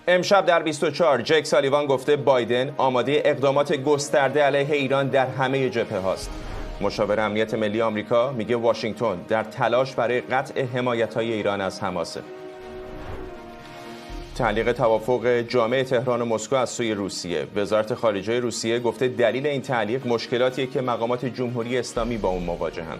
امشب در 24 جک سالیوان گفته بایدن آماده اقدامات گسترده علیه ایران در همه جبهه هاست. مشاور امنیت ملی آمریکا میگه واشنگتن در تلاش برای قطع حمایت‌های ایران از حماسه. تعلیق توافق جامع تهران و مسکو از سوی روسیه. وزارت خارجه روسیه گفته دلیل این تعلیق مشکلاتیه که مقامات جمهوری اسلامی با اون مواجهن.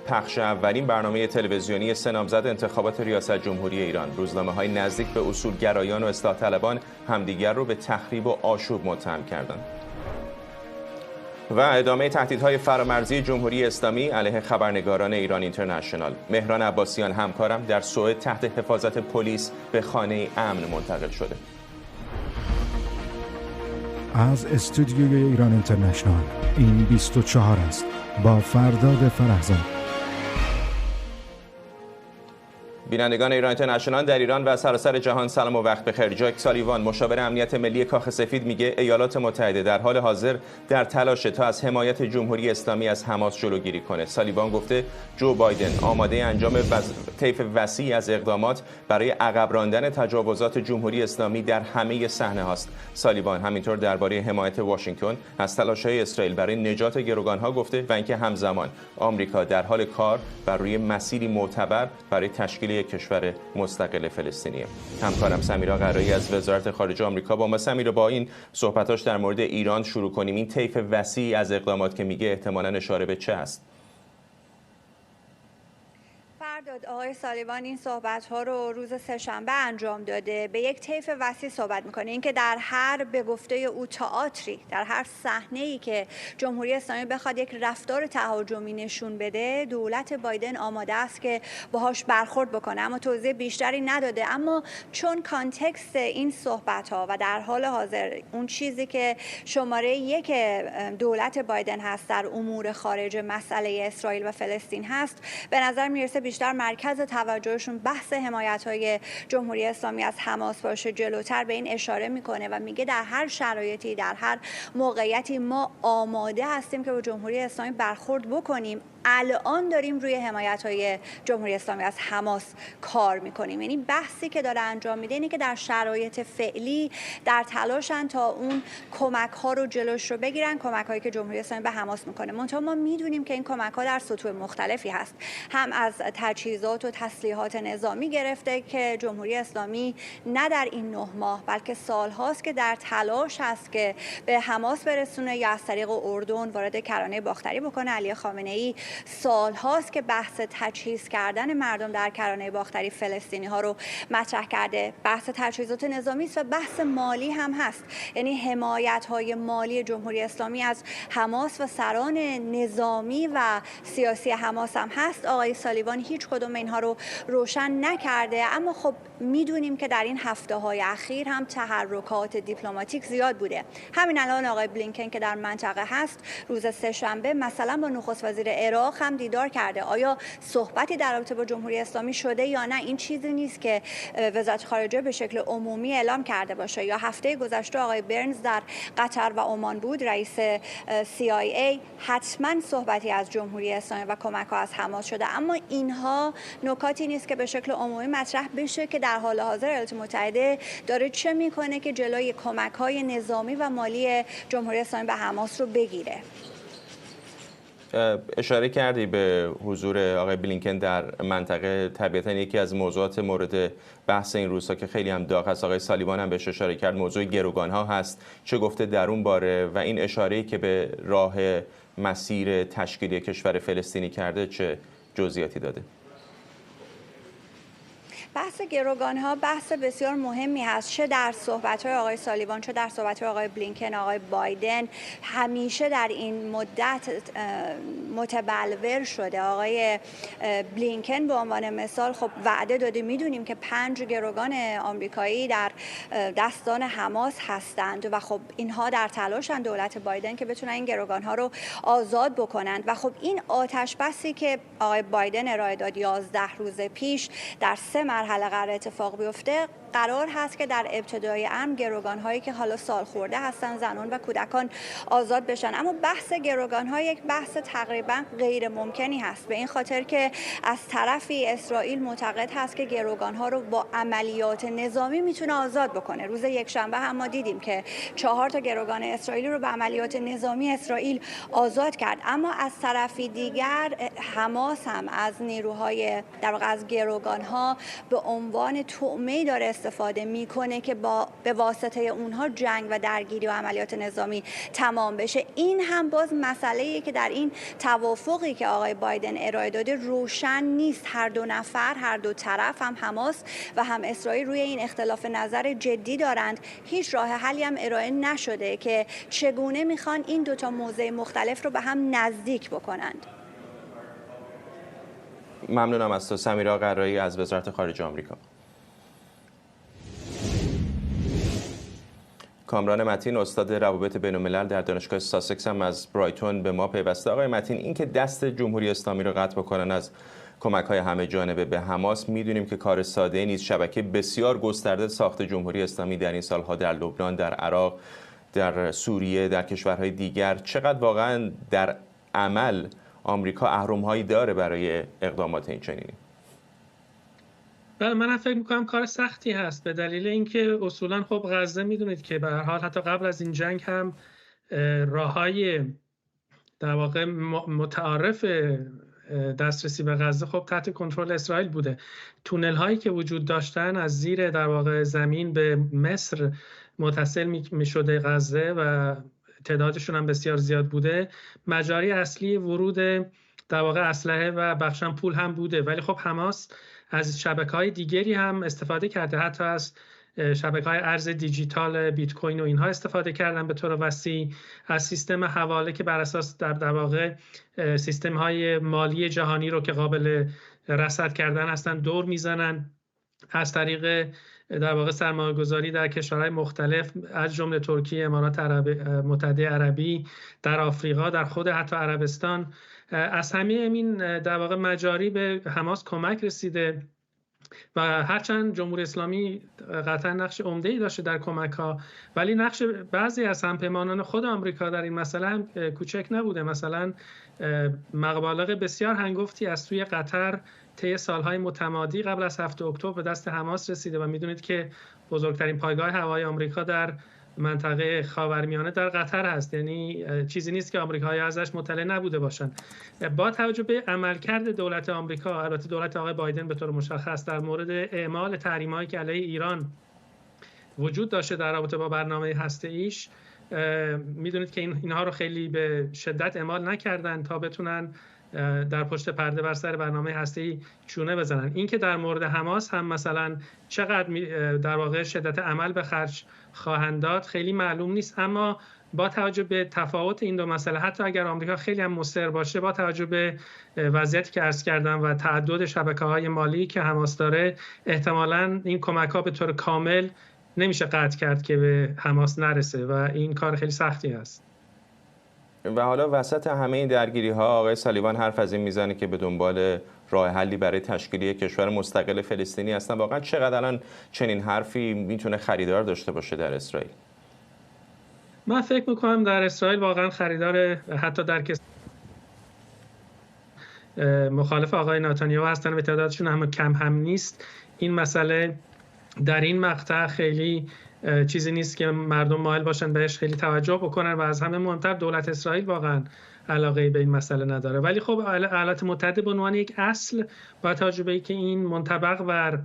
پخش اولین برنامه تلویزیونی سه نامزد انتخابات ریاست جمهوری ایران. روزنامه‌های نزدیک به اصولگرایان و اصلاح طلبان همدیگر رو به تخریب و آشوب متهم کردند. و ادامه تهدیدهای فرامرزی جمهوری اسلامی علیه خبرنگاران ایران اینترنشنال. مهران عباسیان همکارم در سوئد تحت حفاظت پلیس به خانه امن منتقل شده. از استودیوی ایران اینترنشنال این 24 است با فرداد فرهزاد. بینندگان ایران اینترنشنال در ایران و سراسر جهان سلام و وقت بخیر. جک سالیوان مشاور امنیت ملی کاخ سفید میگه ایالات متحده در حال حاضر در تلاشه تا از حمایت جمهوری اسلامی از حماس جلوگیری کنه. سالیوان گفته جو بایدن آماده انجام طیف وسیعی از اقدامات برای عقب راندن تجاوزات جمهوری اسلامی در همه صحنه هاست. سالیوان همینطور درباره حمایت واشنگتن از تلاش‌های اسرائیل برای نجات گروگان‌ها گفته و اینکه همزمان آمریکا در حال کار بر روی مسیری معتبر برای تشکیل کشور مستقل فلسطینیه. همکارم سمیرا قرایی از وزارت خارجه آمریکا با ما. سمیرا، با این صحبتاش در مورد ایران شروع کنیم. این طیف وسیع از اقدامات که میگه احتمالاً اشاره به چه است؟ آقای سالیوان این صحبت‌ها رو روز سه‌شنبه انجام داده. به یک طیف وسیع صحبت می‌کنه، اینکه در هر به گفته او تئاتری، در هر صحنه‌ای که جمهوری اسلامی بخواد یک رفتار تهاجمی نشون بده، دولت بایدن آماده است که باهاش برخورد بکنه. اما توضیح بیشتری نداده. اما چون کانتکست این صحبت‌ها و در حال حاضر اون چیزی که شماره یک دولت بایدن هست در امور خارجه مسئله اسرائیل و فلسطین هست، به نظر میرسه بیشتر مرکز توجهشون بحث حمایت‌های جمهوری اسلامی از حماس باشه. جلوتر به این اشاره میکنه و میگه در هر شرایطی، در هر موقعیتی ما آماده هستیم که با جمهوری اسلامی برخورد بکنیم. الان داریم روی حمایت‌های جمهوری اسلامی از حماس کار میکنیم. یعنی بحثی که داره انجام میده اینه که در شرایط فعلی در تلاشن تا اون کمک‌ها رو جلوش رو بگیرن، کمک‌هایی که جمهوری اسلامی به حماس میکنه. منتها ما میدونیم که این کمک‌ها در سطوح مختلفی هست. هم از تجهیزات و تسلیحات نظامی گرفته که جمهوری اسلامی نه در این 9 ماه بلکه سال‌هاست که در تلاش هست که به حماس برسونه یا از طریق اردن وارد کرانه باختری بکنه. علی خامنه‌ای سال هاست که بحث تجهیز کردن مردم در کرانه باختری فلسطینی ها رو مطرح کرده. بحث تجهیزات نظامی است و بحث مالی هم هست. یعنی حمایت های مالی جمهوری اسلامی از حماس و سران نظامی و سیاسی حماس هم هست. آقای سالیوان هیچ کدوم اینها رو روشن نکرده، اما خب میدونیم که در این هفته های اخیر هم تحرکات دیپلماتیک زیاد بوده. همین الان آقای بلینکن که در منطقه هست روز سه‌شنبه مثلا با نخست وزیر عراق هم دیدار کرده. آیا صحبتی در رابطه با جمهوری اسلامی شده یا نه؟ این چیزی نیست که وزارت خارجه به شکل عمومی اعلام کرده باشه. یا هفته گذشته آقای برنز در قطر و عمان بود، رئیس CIA، حتما صحبتی از جمهوری اسلامی و کمک‌ها از حماس شده. اما اینها نکاتی نیست که به شکل عمومی مطرح بشه که در حال حاضر ایالات متحده داره چه میکنه که جلوی کمک‌های نظامی و مالی جمهوری اسلامی به حماس رو بگیره. اشاره کردی به حضور آقای بلینکن در منطقه. طبیعتاً یکی از موضوعات مورد بحث این روزها که خیلی هم داغ است، آقای سالیوان هم بهش اشاره کرد، موضوع گروگان‌ها هست. چه گفته در اون باره و این اشاره‌ای که به راه مسیر تشکیل کشور فلسطینی کرده چه جزئیاتی داده؟ بحث گروگان‌ها بحث بسیار مهمی هست، چه در صحبت‌های آقای سالیوان چه در صحبت‌های آقای بلینکن، آقای بایدن. همیشه در این مدت متبلور شده. آقای بلینکن به عنوان مثال خب وعده داده، میدونیم که 5 گروگان آمریکایی در دستان حماس هستند و خب اینها در تلاشن دولت بایدن که بتونن این گروگان‌ها رو آزاد بکنند. و خب این آتش بسی که آقای بایدن ارائه داد 11 روز پیش در 3 مرحله قرار اتفاق بیفته، قرار هست که در ابتدای امر گروگان‌هایی که حالا سالخورده هستن، زنان و کودکان آزاد بشن. اما بحث گروگان‌ها یک بحث تقریبا غیر ممکنی هست، به این خاطر که از طرفی اسرائیل معتقد هست که گروگان‌ها رو با عملیات نظامی میتونه آزاد بکنه. روز یکشنبه هم ما دیدیم که 4 تا گروگان اسرائیلی رو به عملیات نظامی اسرائیل آزاد کرد. اما از طرفی دیگر حماس هم از نیروهای در واقع از گروگان‌ها به عنوان طعمه‌ای داره استفاده میکنه که به واسطه اونها جنگ و درگیری و عملیات نظامی تمام بشه. این هم باز مسئله‌ایه که در این توافقی که آقای بایدن ارائه داده روشن نیست. هر دو نفر، هر دو طرف، هم حماس و هم اسرائیل روی این اختلاف نظر جدی دارند. هیچ راه حلی هم ارائه نشده که چگونه میخوان این دو تا موضع مختلف رو به هم نزدیک بکنند. ممنونم از تو سمیرا قرایی از وزارت خارجه آمریکا. کامران متین، استاد روابط بین‌الملل در دانشگاه ساسکس هم از برایتون به ما پیوسته. آقای متین، این که دست جمهوری اسلامی رو قطع بکنن از کمک‌های همه جانبه به حماس، می‌دونیم که کار ساده نیست. شبکه بسیار گسترده ساخت جمهوری اسلامی در این سال‌ها در لبنان، در عراق، در سوریه، در کشورهای دیگر، چقدر واقعاً در عمل آمریکا اهرم‌هایی داره برای اقدامات این چنینی؟ بله، من فکر می‌کنم کار سختی هست، به دلیل اینکه اصولاً خب غزه می‌دونید که به هر حال حتی قبل از این جنگ هم راه‌های در واقع متعارف دسترسی به غزه خب تحت کنترل اسرائیل بوده. تونل هایی که وجود داشتن از زیر در واقع زمین به مصر متصل می شده غزه و تعدادشون هم بسیار زیاد بوده. مجاری اصلی ورود در واقع اسلحه و بخشن پول هم بوده، ولی خب حماس از شبکه‌های دیگری هم استفاده کرده، حتی از شبکه‌های ارز دیجیتال بیت کوین و اینها استفاده کردن به طور وسیع، از سیستم حواله که بر اساس در واقع سیستم‌های مالی جهانی رو که قابل رصد کردن هستن دور میزنن، از طریق در واقع سرمایه‌گذاری در کشورهای مختلف از جمله ترکیه، امارات متحده عربی، در آفریقا، در خود حتی عربستان، از همه این در واقع مجاری به حماس کمک رسیده و هرچند جمهوری اسلامی قطعا نقش عمده‌ای داشته در کمک‌ها، ولی نقش بعضی از همپیمانان خود آمریکا در این مسئله هم کوچک نبوده. مثلا مبالغ بسیار هنگفتی از سوی قطر طی سالهای متمادی قبل از 7 اکتبر به دست حماس رسیده و می‌دونید که بزرگترین پایگاه هوایی آمریکا در منطقه خاورمیانه در قطر هست، یعنی چیزی نیست که آمریکایی‌ها ازش مطلع نبوده باشند. با توجه به عملکرد دولت آمریکا، البته دولت آقای بایدن به طور مشخص، در مورد اعمال تحریم‌هایی که علیه ایران وجود داشته در رابطه با برنامه هسته‌ایش، میدونید که اینها رو خیلی به شدت اعمال نکردن تا بتونن در پشت پرده بر سر برنامه هسته‌ای چونه بزنن. این که در مورد حماس هم مثلا چقدر در واقع شدت عمل به خرج خواهند داد خیلی معلوم نیست، اما با توجه به تفاوت این دو مسئله، حتی اگر آمریکا خیلی هم مصر باشه، با توجه به وضعیتی که عرض کردم و تعدد شبکه‌های مالی که حماس داره، احتمالاً این کمک‌ها به طور کامل نمیشه قطع کرد که به حماس نرسه و این کار خیلی سختی است. و حالا وسط همه این درگیری‌ها آقای سالیوان حرف از این میزنه که به دنبال راه حلی برای تشکیل یک کشور مستقل فلسطینی هستن. واقعا چقدر الان چنین حرفی میتونه خریدار داشته باشه در اسرائیل؟ من فکر میکنم در اسرائیل واقعا خریدار، حتی در مخالف آقای نتانیاهو هستن و تعدادشون هم کم هم نیست. این مسئله در این مقطع خیلی چیزی نیست که مردم مایل باشن بهش خیلی توجه بکنن و از همه مهمتر دولت اسرائیل واقعا علاقه به این مسئله نداره. ولی خب ایالات متحده به عنوان یک اصل با توجه به اینکه این منطبق بر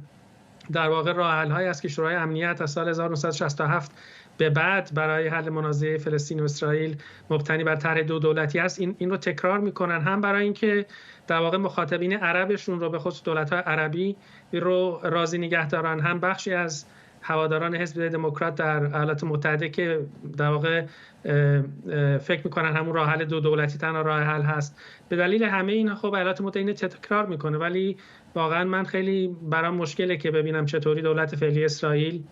در واقع راه حل‌هایی است که شورای امنیت از سال 1967 به بعد برای حل منازعه فلسطین و اسرائیل مبتنی بر طرح دو دولتی است، این رو تکرار میکنن، هم برای اینکه در واقع مخاطبین عربشون رو به خصوص دولت‌های عربی رو راضی نگه دارن، هم بخشی از هواداران حزب دموکرات در ایالات متحده که در واقع فکر میکنن همون راه حل دو دولتی تنها راه حل هست. به دلیل همه این خب ایالات متحده تکرار میکنه، ولی واقعا من خیلی برام مشکله که ببینم چطوری دولت فعلی اسرائیل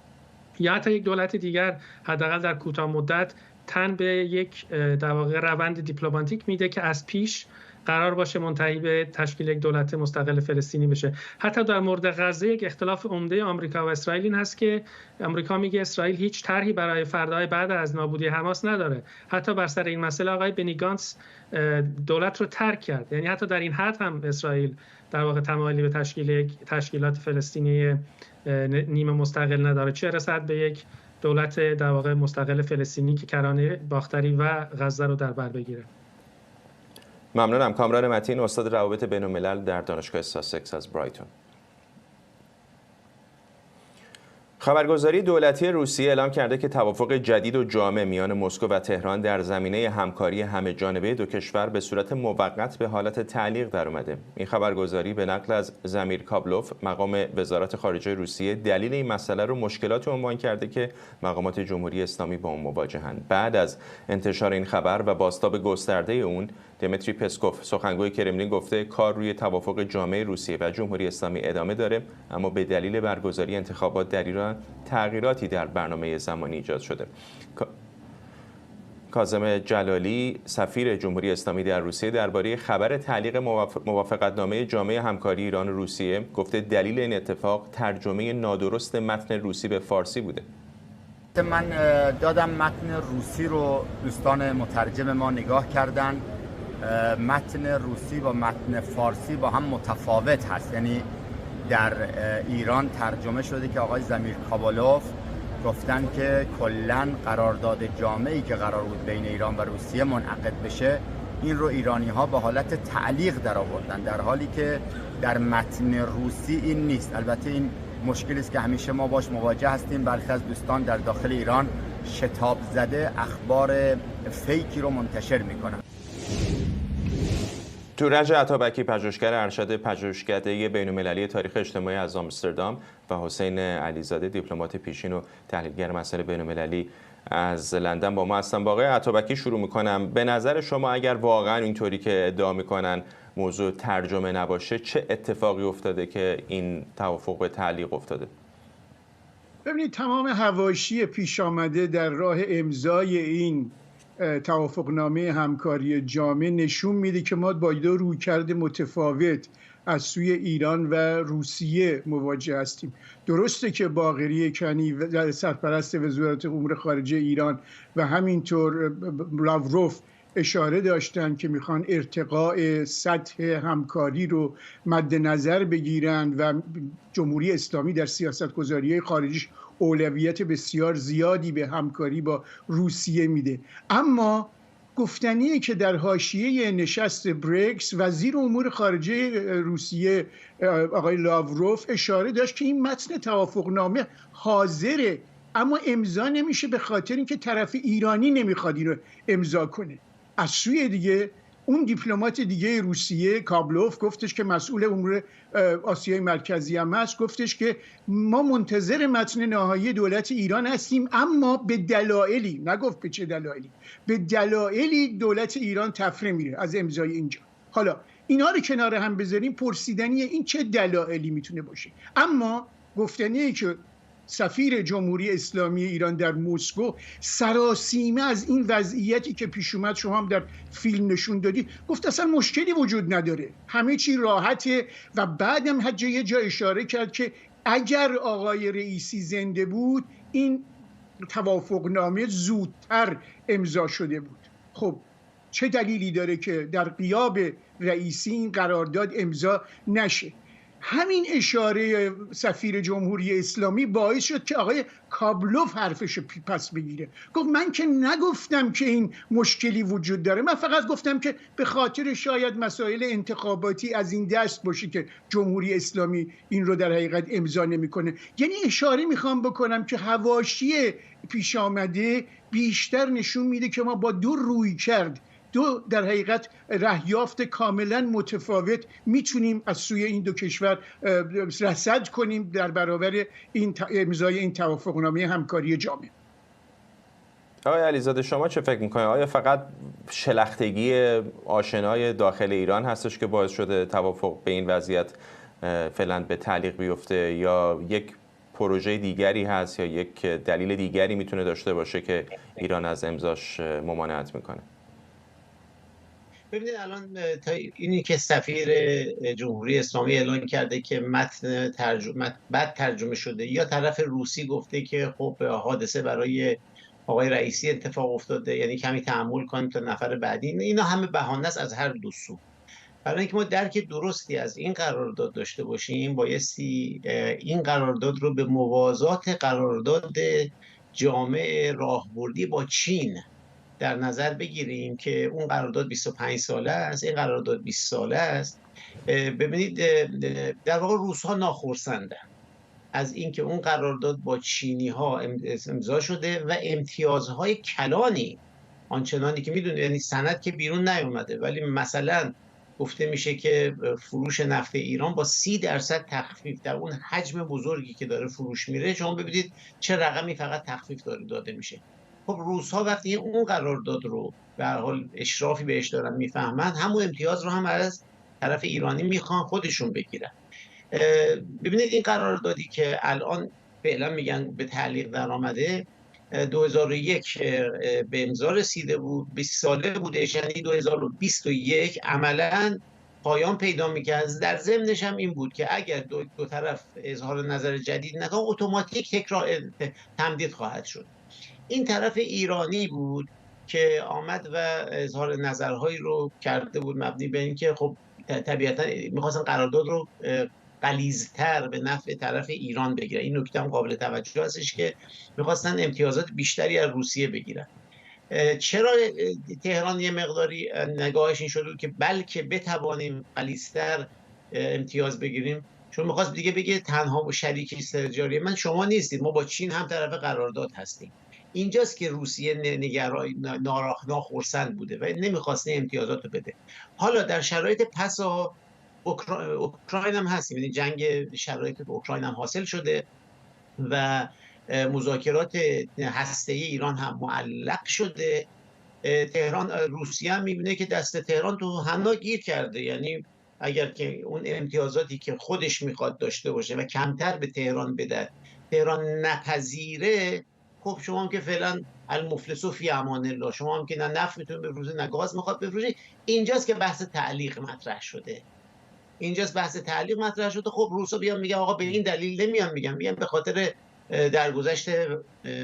یا حتی یک دولت دیگر حداقل در کوتاه مدت تن به یک در واقع روند دیپلماتیک میده که از پیش قرار باشه منتهی به تشکیل یک دولت مستقل فلسطینی بشه. حتی در مورد غزه یک اختلاف عمده آمریکا و اسرائیل این هست که آمریکا میگه اسرائیل هیچ طرحی برای فردای بعد از نابودی حماس نداره. حتی بر سر این مسئله آقای بنی گانتس دولت رو ترک کرد. یعنی حتی در این حد هم اسرائیل در واقع تمایلی به تشکیل یک تشکیلات فلسطینی نیمه مستقل نداره، چه رسد به یک دولت در واقع مستقل فلسطینی که کرانه باختری و غزه رو در بر بگیره. ممنونم. کامران متین، استاد روابط بین‌الملل در دانشگاه ساسکس از برایتون. خبرگزاری دولتی روسیه اعلام کرده که توافق جدید و جامع میان مسکو و تهران در زمینه همکاری همه‌جانبه دو کشور به صورت موقت به حالت تعلیق در اومده. این خبرگزاری به نقل از زمیر کابلوف، مقام وزارت خارجه روسیه، دلیل این مسئله رو مشکلاتی عنوان کرده که مقامات جمهوری اسلامی با اون مواجهند. بعد از انتشار این خبر و بازتاب گسترده اون، دمیتری پسکوف، سخنگوی کرملین، گفته کار روی توافق جامع روسیه و جمهوری اسلامی ادامه داره، اما به دلیل برگزاری انتخابات در ایران تغییراتی در برنامه زمانی ایجاد شده. کاظم جلالی، سفیر جمهوری اسلامی در روسیه، درباره خبر تعلیق موافقتنامه جامع همکاری ایران و روسیه گفته دلیل این اتفاق ترجمه نادرست متن روسی به فارسی بوده. من دادم متن روسی رو، دوستان مترجم ما نگاه کردن. متن روسی با متن فارسی با هم متفاوت هست، یعنی در ایران ترجمه شده که آقای زمیر کابالوف گفتن که کلاً قرارداد جامعی که قرار بود بین ایران و روسیه منعقد بشه، این رو ایرانی ها به حالت تعلیق در آوردن، در حالی که در متن روسی این نیست. البته این مشکلی است که همیشه ما باش مواجه هستیم. برخی از دوستان در داخل ایران شتاب زده اخبار فیکی رو منتشر میکنن. تورج عطابکی، پژوهشگر ارشد پژوهشکده بین‌المللی تاریخ اجتماعی از آمستردام، و حسین علیزاده، دیپلمات پیشین و تحلیلگر مسائل بین‌المللی از لندن با ما هستن. با آقای عطابکی شروع میکنم. به نظر شما اگر واقعا اینطوری که ادعا میکنن موضوع ترجمه نباشه، چه اتفاقی افتاده که این توافق به تعلیق افتاده؟ ببینید، تمام حواشی پیش آمده در راه امضای این توافقنامه همکاری جامع نشون میده که ما با دو رویکرد متفاوت از سوی ایران و روسیه مواجه هستیم. درسته که باقری کنی سرپرست وزارت امور خارجه ایران و همینطور لاوروف اشاره داشتن که میخوان ارتقاء سطح همکاری رو مد نظر بگیرن و جمهوری اسلامی در سیاست‌گذاری‌های خارجیش اولویت بسیار زیادی به همکاری با روسیه میده. اما گفتنیه که در حاشیه نشست بریکس وزیر امور خارجه روسیه آقای لاوروف اشاره داشت که این متن توافقنامه حاضره، اما امضا نمیشه به خاطر اینکه طرف ایرانی نمیخواد اینو امضا کنه. از سوی دیگه اون دیپلمات دیگه روسیه، کابلوف، گفتش که مسئول امور آسیای مرکزی هم هست، گفتش که ما منتظر متن نهایی دولت ایران هستیم، اما به دلایلی، نگفت به چه دلایلی، به دلایلی دولت ایران تفره میره از امضای اینجا. حالا اینا رو کنار هم بذاریم، پرسیدنیه این چه دلایلی میتونه باشه. اما گفتنیه که سفیر جمهوری اسلامی ایران در مسکو سراسیمه از این وضعیتی که پیش اومد، شما هم در فیلم نشون دادید، گفت اصلا مشکلی وجود نداره، همه چی راحته. و بعدم یه جا اشاره کرد که اگر آقای رئیسی زنده بود این توافقنامه زودتر امضا شده بود. خب چه دلیلی داره که در غیاب رئیسی این قرارداد امضا نشه؟ همین اشاره سفیر جمهوری اسلامی باعث شد که آقای کابلوف حرفش پس بگیره. گفت من که نگفتم که این مشکلی وجود داره، من فقط گفتم که به خاطر شاید مسائل انتخاباتی از این دست باشه که جمهوری اسلامی این رو در حقیقت امضا نمیکنه. یعنی اشاره میخوام بکنم که حواشی پیش آمده بیشتر نشون میده که ما با دو رویکرد، دو در حقیقت رهیافت کاملا متفاوت میتونیم از سوی این دو کشور رصد کنیم در برابر این امضای این توافقنامه همکاری جامع. آقای علیزاده، شما چه فکر میکنید؟ آیا فقط شلختگی آشنای داخل ایران هستش که باعث شده توافق به این وضعیت فعلا به تعلیق بیفته، یا یک پروژه دیگری هست یا یک دلیل دیگری میتونه داشته باشه که ایران از امضاش ممانعت میکنه؟ ببینید الان تا اینی که سفیر جمهوری اسلامی اعلان کرده که متن بد ترجمه شده، یا طرف روسی گفته که خب حادثه برای آقای رئیسی اتفاق افتاده، یعنی کمی تحمل کنیم تا نفر بعدی، اینا همه بهانه است از هر دو سو. برای اینکه ما درک درستی از این قرارداد داشته باشیم، بایستی این قرارداد رو به موازات قرارداد جامع راهبردی با چین در نظر بگیریم که اون قرارداد 25 ساله است، این قرارداد 20 ساله است. ببینید در واقع روس‌ها ناخرسندن از اینکه اون قرارداد با چینی‌ها امضا شده و امتیازهای کلانی، آنچنانی که میدونید، یعنی سند که بیرون نیومده ولی مثلا گفته میشه که فروش نفت ایران با 30% تخفیف در اون حجم بزرگی که داره فروش میره، شما ببینید چه رقمی فقط تخفیف داده میشه. خب روس‌ها وقتی اون قرارداد رو به هر حال اشرافی بهش دارن میفهمن، همون امتیاز رو هم از طرف ایرانی میخوان خودشون بگیرن. ببینید این قراردادی که الان فعلا میگن به تعلیق در آمده، 2001 به امضا رسیده بود، 20 ساله بودش، یعنی 2021 عملاً پایان پیدا میکرد. در ضمنش هم این بود که اگر دو طرف اظهار نظر جدید نکنه، اتوماتیک تمدید خواهد شد. این طرف ایرانی بود که آمد و اظهار نظرهایی رو کرده بود مبنی به اینکه خب طبیعتا میخواستن قرارداد رو غلیظ‌تر به نفع طرف ایران بگیرن. این نکته هم قابل توجه هستش که میخواستن امتیازات بیشتری از روسیه بگیرن. چرا تهران یه مقداری نگاهش این شده که بلکه بتوانیم غلیظ‌تر امتیاز بگیریم؟ چون میخواست دیگه بگه تنها شریک استراتژی من شما نیستید، ما با چین هم طرف قرارداد هستیم. اینجاست که روسیه ناخرسند بوده و نمیخواسته امتیازات رو بده. حالا در شرایط پسا اوکراین هم هستیم، یعنی جنگ شرایط به اوکراین هم حاصل شده و مذاکرات هسته‌ای ایران هم معلق شده. تهران، روسیه هم میبینه که دست تهران تو حنا گیر کرده، یعنی اگر که اون امتیازاتی که خودش میخواد داشته باشه و کمتر به تهران بده، تهران نپذیره، خب شما هم که فعلا المفلس فی امان الله، شما هم که نه نفت میتونه بفروشه نه گاز میخواد بفروشه. اینجاست که بحث تعلیق مطرح شده. خب روسا بیان میگن آقا به این دلیل نمیان، میگن به خاطر درگذشت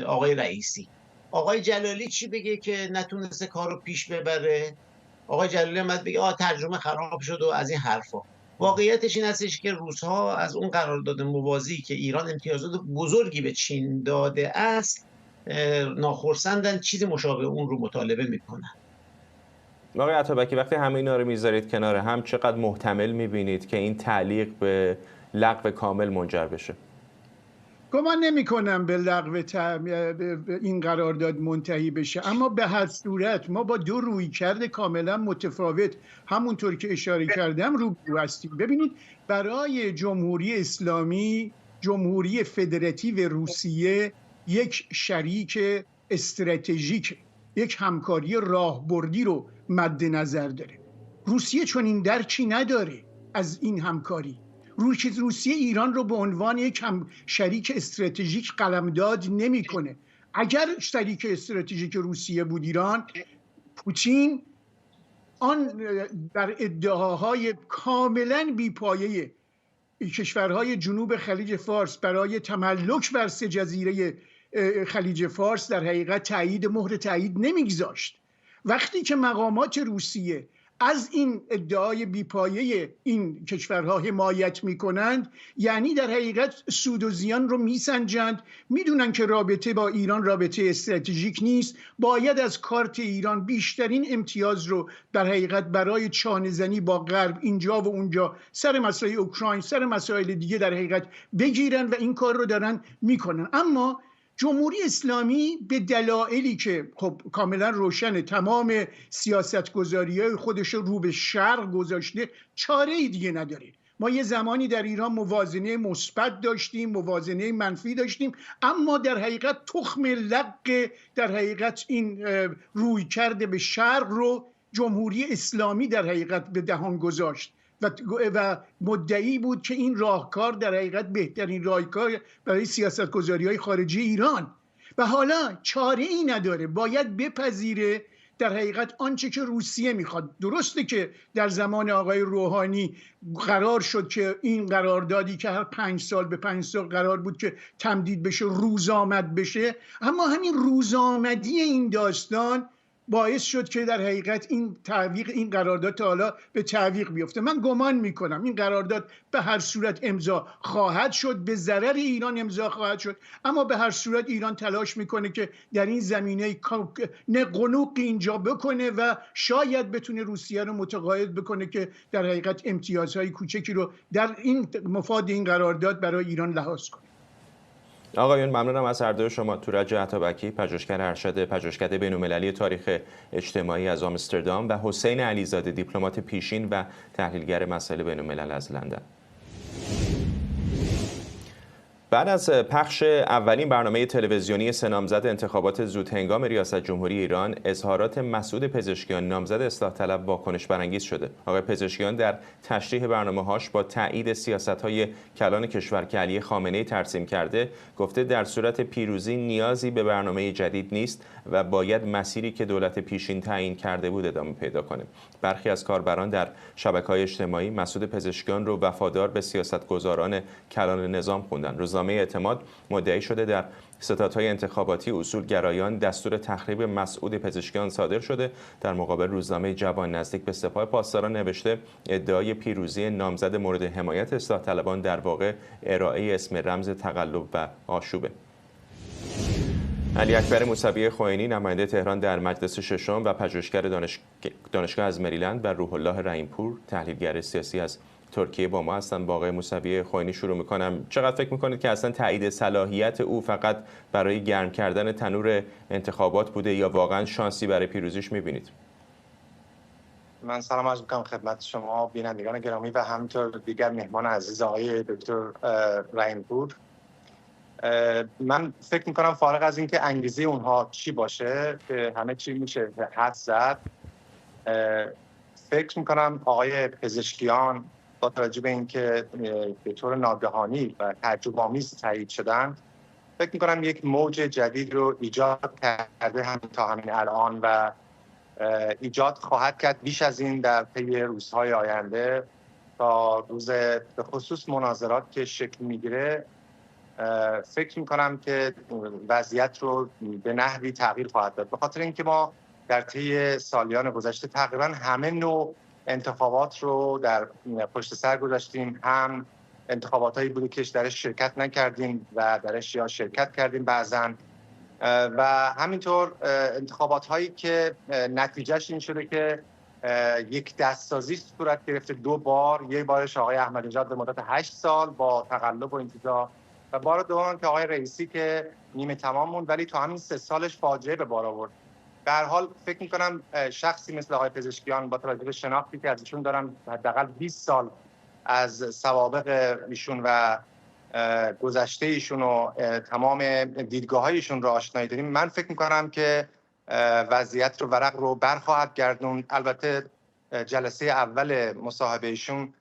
آقای رئیسی. آقای جلالی چی بگه که نتونسته کارو پیش ببره؟ آقای جلالی اومد بگه ترجمه خراب شد و از این حرفا. واقعیتش این هستش که روس‌ها از اون قرارداد موازی که ایران امتیازات بزرگی به چین داده است ناخرسندن، چیزی مشابه اون رو مطالبه میکنن. آقای عطابکی، وقتی همه اینا رو میذارید کنار هم، چقدر محتمل میبینید که این تعلیق به لغو کامل منجر بشه؟ گمان نمی کنم به لغو این قرارداد منتهی بشه، اما به هر صورت ما با دو رویکرد کاملا متفاوت، همونطور که اشاره کردم، روبرو هستیم. ببینید، برای جمهوری اسلامی جمهوری فدراتیو روسیه یک شریک استراتژیک، یک همکاری راهبردی رو مد نظر داره. روسیه چون این درکی نداره از این همکاری. روسیه ایران رو به عنوان یک شریک استراتژیک قلمداد نمیکنه. اگر شریک استراتژیک روسیه بود ایران، پوتین آن در ادعاهای کاملا بی‌پایه کشورهای جنوب خلیج فارس برای تملک بر 3 جزیره خلیج فارس در حقیقت مهر تایید نمیگذاشت. وقتی که مقامات روسیه از این ادعای بیپایه این کشورها حمایت میکنند، یعنی در حقیقت سود و زیان رو میسنجند، میدونن که رابطه با ایران رابطه استراتژیک نیست، باید از کارت ایران بیشترین امتیاز رو در حقیقت برای چانه زنی با غرب اینجا و اونجا سر مسائل اوکراین، سر مسائل دیگه در حقیقت بگیرن و این کار رو دارن میکنن. اما جمهوری اسلامی به دلایلی که خب کاملا روشنه، تمام سیاستگذاری‌های خودش رو به شرق گذاشته، چاره‌ای دیگه نداره. ما یه زمانی در ایران موازنه مثبت داشتیم، موازنه منفی داشتیم، اما در حقیقت تخم لق در حقیقت این روی کرده به شرق رو جمهوری اسلامی در حقیقت به دهان گذاشت و مدعی بود که این راهکار در حقیقت بهترین راهکار برای سیاستگذاری‌های خارجی ایران، و حالا چاره ای نداره، باید بپذیره در حقیقت آنچه که روسیه میخواد. درسته که در زمان آقای روحانی قرار شد که این قراردادی که هر 5 سال به 5 سال قرار بود که تمدید بشه روزآمد بشه، اما همین روزآمدی این داستان باعث شد که در حقیقت این تعویق این قرارداد تا حالا به تعویق بیفته. من گمان میکنم این قرارداد به هر صورت امضا خواهد شد، به ضرر ایران امضا خواهد شد، اما به هر صورت ایران تلاش میکنه که در این زمینه قنوقی اینجا بکنه و شاید بتونه روسیه رو متقاعد بکنه که در حقیقت امتیازهای کوچکی رو در این مفاد این قرارداد برای ایران لحاظ کنه. آقایون ممنونم از هر دوی شما. تورج عطابکی، پژوهشگر ارشد پژوهشکده بین‌المللی تاریخ اجتماعی از آمستردام و حسین علیزاده، دیپلمات پیشین و تحلیلگر مسائل بین‌الملل از لندن. بعد از پخش اولین برنامه تلویزیونی سه نامزد انتخابات زودهنگام ریاست جمهوری ایران، اظهارات مسعود پزشکیان نامزد اصلاح طلب واکنش برانگیز شده. آقای پزشکیان در تشریح برنامه‌هاش با تایید سیاست‌های کلان کشور که علی خامنه‌ای ترسیم کرده، گفته در صورت پیروزی نیازی به برنامه جدید نیست و باید مسیری که دولت پیشین تعیین کرده بود ادامه پیدا کنه. برخی از کاربران در شبکه‌های اجتماعی مسعود پزشکیان رو وفادار به سیاستگزاران کلان نظام خوندن. روزنامه اعتماد مدعی شده در ستادهای انتخاباتی اصولگرایان دستور تخریب مسعود پزشکیان صادر شده. در مقابل روزنامه جوان نزدیک به سپاه پاسداران نوشته ادعای پیروزی نامزد مورد حمایت اصلاح طلبان در واقع ارائه اسم رمز تقلب و آشوبه. علی اکبر موسوی خوئینی، نماینده تهران در مجلس ششم و پژوهشگر دانشگاه از مریلند، و روح الله رحیمپور، تحلیلگر سیاسی از ترکیه با ما هستن. با آقای موسوی خوئینی شروع میکنم. چقدر فکر میکنید که اصلا تایید صلاحیت او فقط برای گرم کردن تنور انتخابات بوده یا واقعا شانسی برای پیروزیش میبینید؟ من سلام عرض میکنم خدمت شما بینندگان گرامی و همینطور دیگر مهمان عزیز آقای دکتر رحیمپور. من فکر میکنم فارغ از اینکه انگیزه اونها چی باشه که همه چی میشه حد زد، فکر میکنم آقای پزشکیان با توجه به اینکه به طور ناگهانی و تعجب‌آمیز تایید شدن، فکر میکنم یک موج جدید رو ایجاد کرده همین تا همین الان و ایجاد خواهد کرد بیش از این در طی روزهای آینده تا روز به خصوص مناظرات که شکل میگیره. فکر میکنم که وضعیت رو به نحوی تغییر خواهد داد، به خاطر اینکه ما در طی سالیان گذشته تقریبا همه نوع انتخابات رو در پشت سر گذاشتیم. هم انتخاباتایی بوده که درش شرکت نکردیم و درش یا شرکت کردیم بعضن، و همینطور انتخابات هایی که نتیجهش این شده که یک دستسازی صورت گرفته 2 بار. یک بارش آقای احمدی نژاد به مدت 8 سال با تقلب و انتزاع، و بار دوم که آقای رئیسی که نیمه تمام موند ولی تا همین 3 سالش فاجعه به بار آورد. به هر حال فکر می‌کنم شخصی مثل آقای پزشکیان با توجه به شناختی که از ایشون دارم، حداقل 20 سال از سوابق ایشون و گذشته ایشون و تمام دیدگاه‌های ایشون رو آشنایی داریم، من فکر می‌کنم که وضعیت رو ورق رو برخواهد گردوند. البته جلسه اول مصاحبه ایشون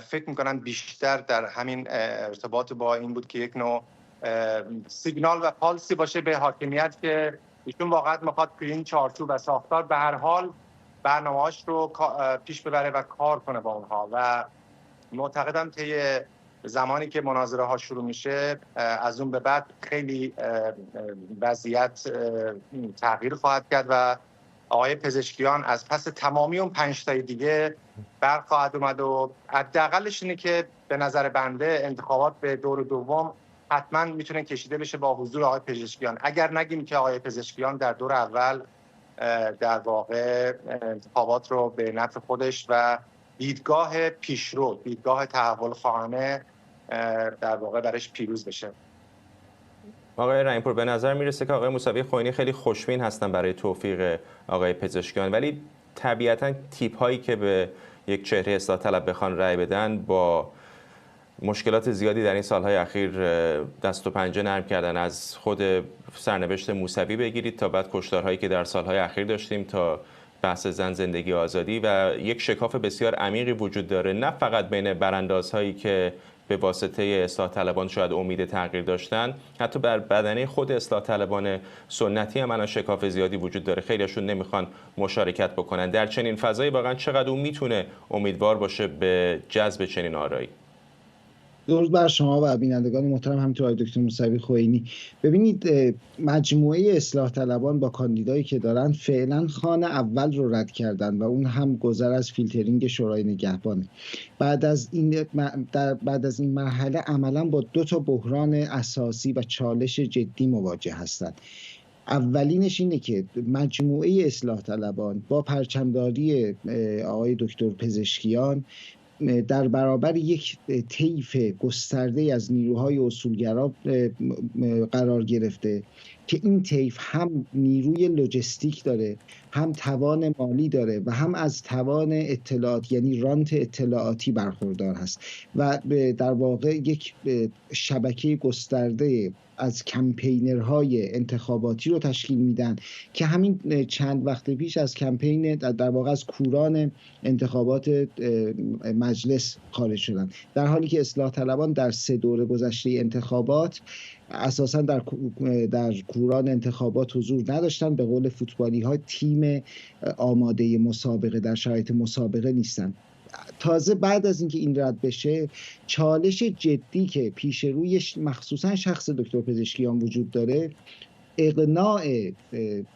فکر می‌کنم بیشتر در همین ارتباط با این بود که یک نوع سیگنال و پالسی باشه به حاکمیت که ایشون واقعا میخواد که این چارچوب و ساختار به هر حال برنامه‌اش رو پیش ببره و کار کنه با اونها. و معتقدم طی زمانی که مناظره ها شروع میشه از اون به بعد خیلی وضعیت تغییر خواهد کرد و آقای پزشکیان از پس تمامی اون 5 تای دیگه برخواهد اومد و حداقلش اینه که به نظر بنده انتخابات به دور دوم حتما میتونه کشیده بشه با حضور آقای پزشکیان. اگر نگیم که آقای پزشکیان در دور اول در واقع انتخابات رو به نفع خودش و دیدگاه پیشرو، دیدگاه تحول خواهانه در واقع برش پیروز بشه. آقای رحیمپور، به نظر میرسه که آقای موسوی خوئینی خیلی خوشبین هستن برای توفیق آقای پزشکیان، ولی طبیعتاً تیپ هایی که به یک چهره اصلاح طلب بخوان رأی بدن با مشکلات زیادی در این سالهای اخیر دست و پنجه نرم کردن. از خود سرنوشت موسوی بگیرید تا بعد کشتارهایی که در سالهای اخیر داشتیم تا بحث زن، زندگی، آزادی، و یک شکاف بسیار عمیقی وجود داره، نه فقط بین براندازهایی که به واسطه اصلاح طلبان شاید امید تغییر داشتن، حتی بر بدنه خود اصلاح طلبان سنتی هم الان شکاف زیادی وجود داره، خیلیشون نمیخوان مشارکت بکنن. در چنین فضایی واقعا چقدر اون میتونه امیدوار باشه به جذب چنین آرایی؟ درود بر شما و بینندگان محترم، همینطور آقای دکتر موسوی خوئینی. ببینید، مجموعه اصلاح طلبان با کاندیدایی که دارن فعلا خوان اول رو رد کردن و اون هم گذر از فیلترینگ شورای نگهبانه. بعد از این مرحله عملا با 2 بحران اساسی و چالش جدی مواجه هستند. اولینش اینه که مجموعه اصلاح طلبان با پرچمداری آقای دکتر پزشکیان در برابر یک طیف گسترده از نیروهای اصولگرا قرار گرفته که این طیف هم نیروی لوجستیک داره، هم توان مالی داره و هم از توان اطلاعات یعنی رانت اطلاعاتی برخوردار هست و در واقع یک شبکه گسترده از کمپینرهای انتخاباتی رو تشکیل میدن که همین چند وقت پیش از کمپین در واقع از کوران انتخابات مجلس خارج شدن، در حالی که اصلاح طلبان در 3 دوره گذشته انتخابات اساساً در کوران انتخابات حضور نداشتن. به قول فوتبالی ها تیم آماده مسابقه در شرایط مسابقه نیستن. تازه بعد از اینکه این رد بشه، چالش جدی که پیش روی مخصوصا شخص دکتر پزشکیان وجود داره، اقناع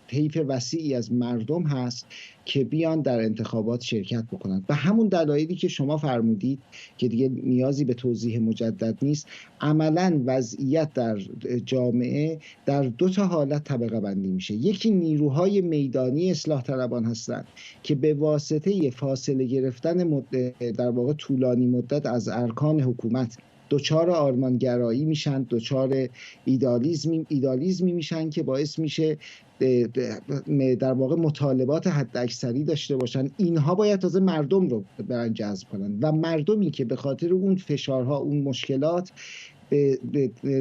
طیف وسیعی از مردم هست که بیان در انتخابات شرکت بکنند. به همون دلایلی که شما فرمودید که دیگه نیازی به توضیح مجدد نیست، عملاً وضعیت در جامعه در 2 حالت طبقه بندی میشه. یکی نیروهای میدانی اصلاح طلبان هستند که به واسطه فاصله گرفتن در واقع طولانی مدت از ارکان حکومت دچار آرمانگرایی میشن، دچار ایدالیزمی میشن که باعث میشه در واقع مطالبات حداکثری داشته باشن. اینها باید تازه مردم رو برن جذب کنن و مردمی که به خاطر اون فشارها، اون مشکلات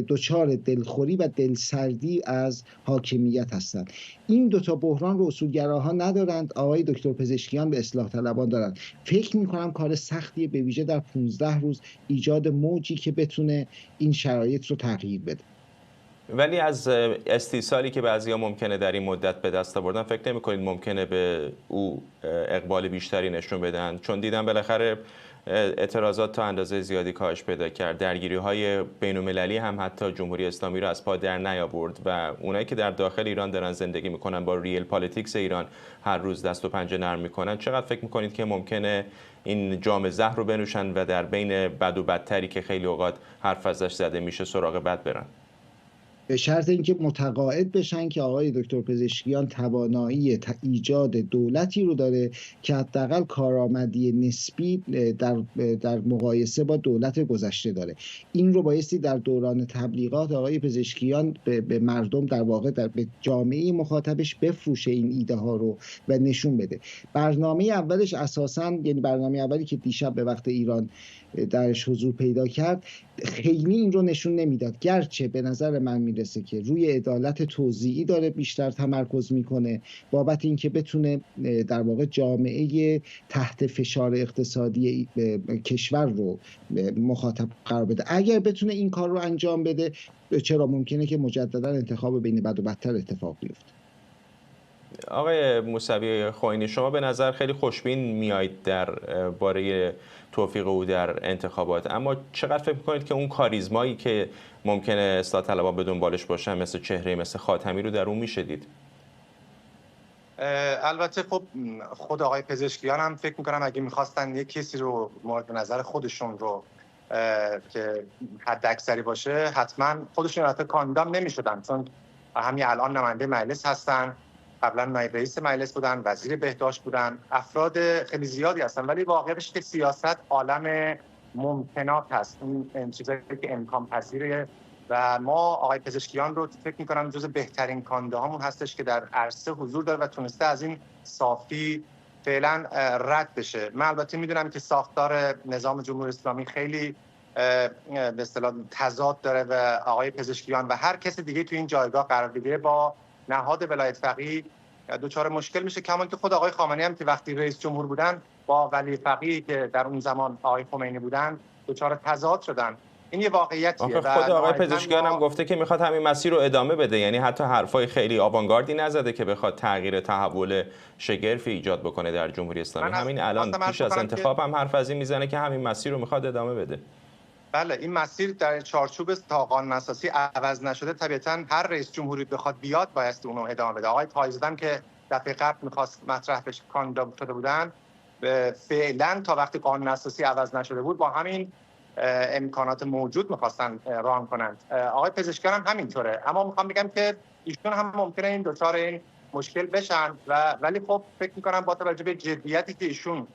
دچار دلخوری و دلسردی از حاکمیت هستند. این 2 بحران رو اصولگراها ندارند، آقای دکتر پزشکیان به اصلاح طلبان دارند. فکر می‌کنم کار سختیه، به ویژه در 15 روز ایجاد موجی که بتونه این شرایط رو تغییر بده. ولی از استیصالی که بعضیا ممکنه در این مدت به دست آوردن، فکر نمی‌کنید ممکنه به او اقبال بیشتری نشون بدن؟ چون دیدم بالاخره اعتراضات تا اندازه زیادی کاهش پیدا کرد، درگیری‌های بین‌المللی هم حتی جمهوری اسلامی رو از پا در نیاورد و اونایی که در داخل ایران دارن زندگی میکنن با ریل پالیتیکس ایران هر روز دست و پنجه نرم میکنن. چقدر فکر میکنید که ممکنه این جام زهر رو بنوشن و در بین بد و بدتری که خیلی اوقات حرف ازش زده میشه سراغ بد برن؟ به شرط اینکه متقاعد بشن که آقای دکتر پزشکیان توانایی ایجاد دولتی رو داره که حداقل کارآمدی نسبی در مقایسه با دولت گذشته داره. این رو بایستی در دوران تبلیغات آقای پزشکیان به مردم، در واقع به جامعه مخاطبش بفروشه این ایده ها رو و نشون بده. برنامه اولش اساساً، یعنی برنامه اولی که دیشب به وقت ایران درش حضور پیدا کرد، خیلی این رو نشون نمیداد، گرچه به نظر من میرسه که روی عدالت توزیعی داره بیشتر تمرکز میکنه بابت اینکه بتونه در واقع جامعه تحت فشار اقتصادی کشور رو مخاطب قرار بده. اگر بتونه این کار رو انجام بده، چرا ممکنه که مجددا انتخاب بین بد و بدتر اتفاق بیفته. آقای موسوی خوئینی، شما به نظر خیلی خوشبین میایید در باره توفیق او در انتخابات، اما چقدر فکر می‌کنید که اون کاریزمایی که ممکنه اصلاح طلبان به دنبالش باشن، مثل چهره مثل خاتمی رو در اون میشه دید؟ البته خب خود آقای پزشکیان هم فکر میکنم اگه میخواستن یک کسی رو مورد نظر خودشون رو که حد اکثری باشه، حتما خودشون البته کاندیدا نمیشدن، چون همین الان نماینده مجلس هستن، قبلا نایب رئیس مجلس بودن، وزیر بهداشت بودن، افراد خیلی زیادی هستن. ولی واقعیتش که سیاست عالم ممکنات هست، این چیزایی که امکان پذیره و ما آقای پزشکیان رو فکر می‌کنم جز بهترین کاندیداهامون هستش که در عرصه حضور داره و تونسته از این صافی فعلا رد بشه. من البته میدونم که ساختار نظام جمهوری اسلامی خیلی به اصطلاح تضاد داره و آقای پزشکیان و هر کس دیگه تو این جایگاه قرار بگیره با نهاد ولایت فقیه دچار مشکل میشه. کما که خود آقای خامنه‌ای هم که وقتی رئیس جمهور بودن با ولی فقیهی که در اون زمان آقای خمینی بودن دچار تضاد شدن. این یه واقعیتیه. خود آقای پزشکیان هم گفته که میخواد همین مسیر رو ادامه بده، یعنی حتی حرفای خیلی آوانگاردی نزده که بخواد تغییر تحول شگرفی ایجاد بکنه در جمهوری اسلامی. همین الان پیش از انتخاب هم حرف از این میزنه که همین مسیر رو میخواد ادامه بده. بله، این مسیر در چارچوب تا قانون اساسی عوض نشده طبیعتاً هر رئیس جمهوری بخواد بیاد بایستی اونو ادامه بده. آقای تایزدان که دفعه قبل میخواست مطرح بشه کاندیدا شده بودن، فعلا تا وقتی قانون اساسی عوض نشده بود با همین امکانات موجود میخواستن ران کنند. آقای پزشکیان هم همینطوره، اما میخوام بگم که ایشون هم ممکنه این دچار این مشکل بشن ولی خب فکر میکنم با توجه به جدیتی که ایشون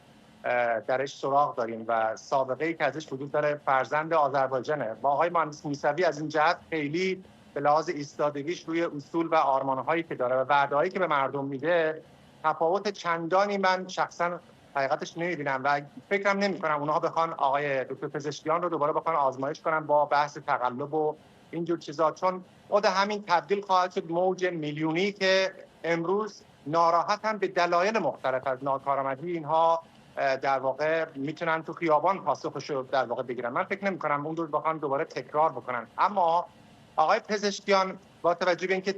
درش سراغ داریم و سابقه‌ای که ازش وجود داره، فرزند آذربایجانه، با آقای مهندس موسوی از این جهت خیلی به لحاظ ایستادگیش روی اصول و آرمان‌هایی که داره و وعده‌هایی که به مردم میده تفاوت چندانی من شخصا حقیقتش نمی‌بینم و فکرم نمی‌کنم اونها بخوان آقای دکتر پزشکیان رو دوباره بخوان آزمایش کنن با بحث تقلب و اینجور چیزا، چون خود همین تبدیل خواهد شد موج میلیونی که امروز ناراحتن به دلایل مختلف از ناکارآمدی اینها در واقع میتونن تو خیابان پاسخش رو در واقع بگیرن. من فکر نمی‌کنم اون رو بخوان دوباره تکرار بکنن. اما آقای پزشکیان با توجه به اینکه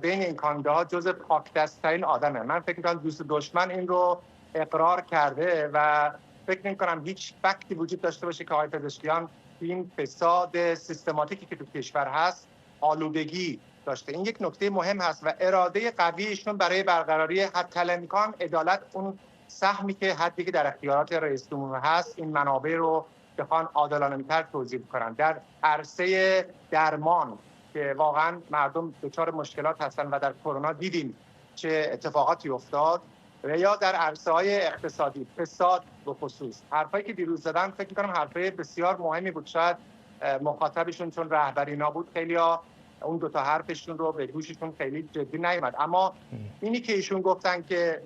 بین این کاندیداها جزء پاکدست‌ترین آدمه، من فکر می‌کنم دوست دشمن این رو اقرار کرده و فکر نمی‌کنم هیچ فکتی وجود داشته باشه که آقای پزشکیان این فساد سیستماتیکی که تو کشور هست آلودگی داشته. این یک نکته مهم هست و اراده قویشون برای برقراری حتی الامکان عدالت، اون سهمی که حدی که در اختیارات رئیس جمهور هست، این منابع رو بخوان عادلانه‌تر توزیع کنن. در عرصه درمان که واقعا مردم دچار مشکلات هستن و در کرونا دیدیم چه اتفاقاتی افتاد، و یا در عرصه‌های اقتصادی فساد به خصوص، حرفایی که دیروز زدن فکر می‌کنم حرفای بسیار مهمی بود. شاید مخاطبشون چون رهبری نبود خیلی‌ها اون دو تا حرفشون رو به گوششون خیلی جدی نیامد. اما اینی که ایشون گفتن که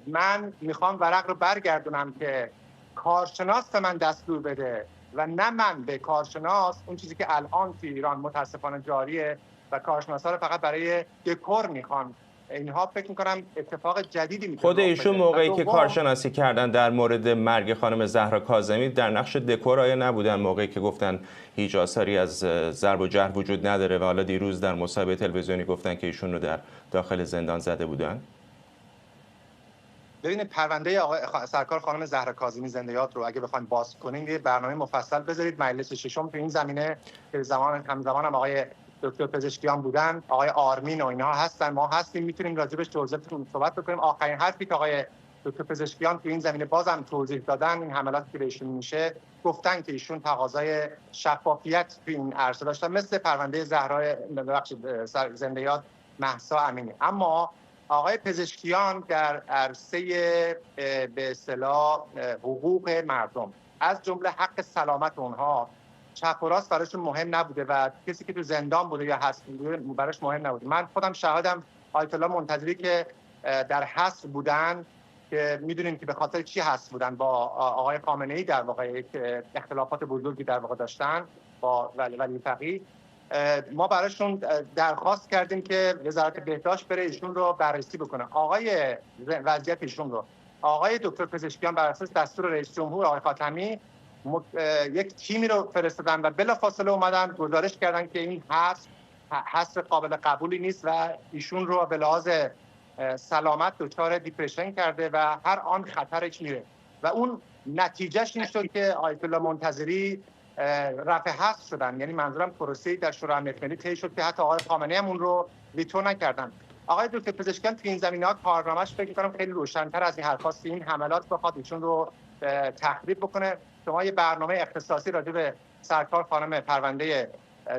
من میخوام ورق رو برگردونم که کارشناس به من دستور بده و نه من به کارشناس، اون چیزی که الان تو ایران متاسفانه جاریه و کارشناسا رو فقط برای دکور میخوان، اینها فکر میکنم اتفاق جدیدی میتونه. خود ایشون موقعی که کارشناسی کردن در مورد مرگ خانم زهرا کاظمی در نقش دکور آیا نبودن؟ موقعی که گفتن هیچ آثاری از ضرب و جرح وجود نداره و حالا دیروز در مصاحبه تلویزیونی گفتن که ایشون رو در داخل زندان زده بودن. ببینید پرونده آقای سرکار خانم زهرا کاظمی زنده یاد رو اگه بخواید باز کنین یه برنامه مفصل بذارید. مجلس ششم تو این زمینه که همزمان هم آقای دکتر پزشکیان بودن، آقای آرمین و اینها هستن، ما هستیم، میتونیم راجبش توضیحاتون صحبت بکنیم. آخرین حرفی که آقای دکتر پزشکیان تو این زمینه بازم توضیح دادن، این حملاتی که بهشون میشه، گفتن که ایشون تقاضای شفافیت تو این عرصه داشتن، مثل پرونده زنده یاد مهسا امینی. اما آقای پزشکیان در عرصه به اصطلاح حقوق مردم، از جمله حق سلامت اونها، چپ و راست براشون مهم نبوده و کسی که تو زندان بوده یا هست براش مهم نبوده. من خودم شاهدم آیت الله منتظری که در حبس بودن که میدونیم که به خاطر چی حبس بودن، با آقای خامنه‌ای در واقع اختلافات بزرگی در واقع داشتن با ولی فقیه، ما براشون درخواست کردیم که وزارت بهداشت بره ایشون رو بررسی بکنه. آقای وضعیت ایشون رو آقای دکتر پزشکیان بر اساس دستور رئیس جمهور آقای خاتمی یک تیمی رو فرستادن و بلافاصله اومدن گزارش کردن که این حذف قابل قبولی نیست و ایشون رو به لحاظ سلامت دچار دیپرشن کرده و هر آن خطرش میره و اون نتیجهش این شد که آیت الله منتظری رفع حذف شدن. یعنی منظورم پروسه‌ای در شورای امنیت ملی طی شد که حتی آقای خامنه‌ای هم اون رو ویتو نکردن. آقای دکتر پزشکیان تو این زمینه‌ها کارنامه‌اش فکر می‌کنم خیلی روشن‌تر از این حرفاست. این حملات بخواد ایشون رو تخریب بکنه. شما یه برنامه اختصاصی راجع به سرکار خانم پرونده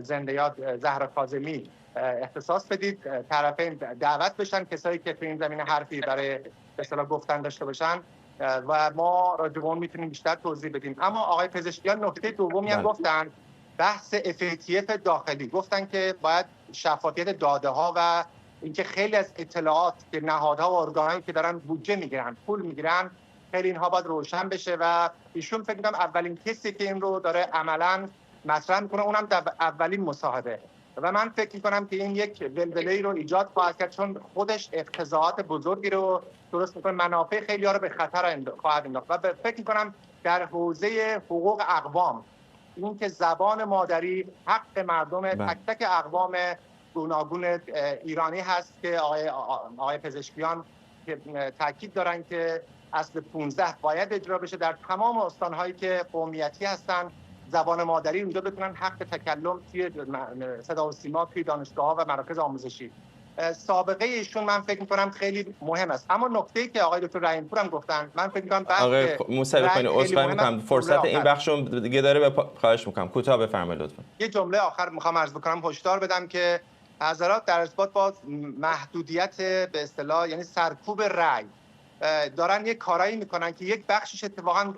زنده یاد زهرا کاظمی اختصاص بدید، طرفین دعوت بشن، کسایی که تو این زمینه حرفی برای به اصطلاح گفتن داشته باشن و ما راجع به اون میتونیم بیشتر توضیح بدیم. اما آقای پزشکیان نکته دومی هم گفتن، بحث FATF داخلی، گفتن که باید شفافیت داده ها و اینکه خیلی از اطلاعات که نهادها و ارگان‌هایی که دارن بودجه میگیرن، پول میگیرن، خیلی اینها باید روشن بشه و ایشون فکر می‌کنم اولین کسی که این رو داره عملاً مطرح میکنه، اونم در اولین مصاحبه. و من فکر می‌کنم که این یک ولوله‌ای رو ایجاد خواهد کرد، چون خودش اقتضاعات بزرگی رو درست می‌کنه، منافع خیلی‌ها رو به خطر خواهد انداخت. و فکر می‌کنم در حوزه حقوق اقوام، این که زبان مادری حق مردم تک تک اقوام گوناگون ایرانی هست که آقای پزشکیان تاکید دارن که اصل 15 باید اجرا بشه در تمام استان‌هایی که قومیتی هستن. زبان مادری اونجا بتونن حق تکلم توی صدا و سیما، توی دانشگاه‌ها و مراکز آموزشی. سابقه ایشون من فکر می‌کنم خیلی مهم است. اما نکته‌ای که آقای دکتر رحیم‌پور هم گفتن، من فکر می‌کنم آقای موسوی خانی عذرخواهی می‌کنم، فرصت این بخشو دیگه داره، خواهش می‌کنم کوتاه بفرمایید لطفاً. یه جمله آخر می‌خوام عرض بکنم، هشدار بدم که حضرات در ارتباط با محدودیت به اصطلاح یعنی سرکوب رأی دارن یک کارایی میکنن که یک بخشش اتفاقا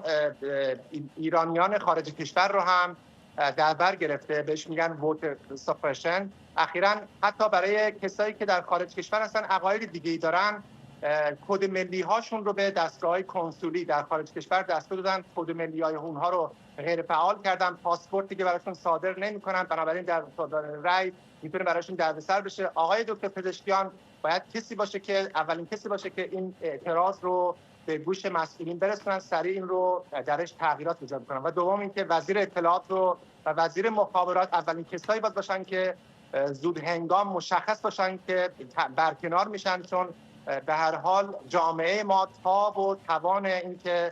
ایرانیان خارج کشور رو هم در بر گرفته، بهش میگن ووتر سپرشن. اخیراً حتی برای کسایی که در خارج کشور هستن عقاید دیگه‌ای دارن، کد ملی هاشون رو به دستگاه‌های کنسولی در خارج کشور دستور دادن، کد ملی‌های اونها رو غیر فعال کردن، پاسپورتی که براشون صادر نمی‌کنن، بنابراین در رأی میتونه براشون دردسر بشه. آقای دکتر پزشکیان باید کسی باشه که اولین کسی باشه که این اعتراض رو به گوش مسئولین برسونن، سریع این رو درش تغییرات ایجاد کنن. و دوم اینکه وزیر اطلاعات رو و وزیر مخابرات اولین کسایی باید باشن که زود هنگام مشخص باشن که برکنار میشن، چون به هر حال جامعه ما تاب و توان اینکه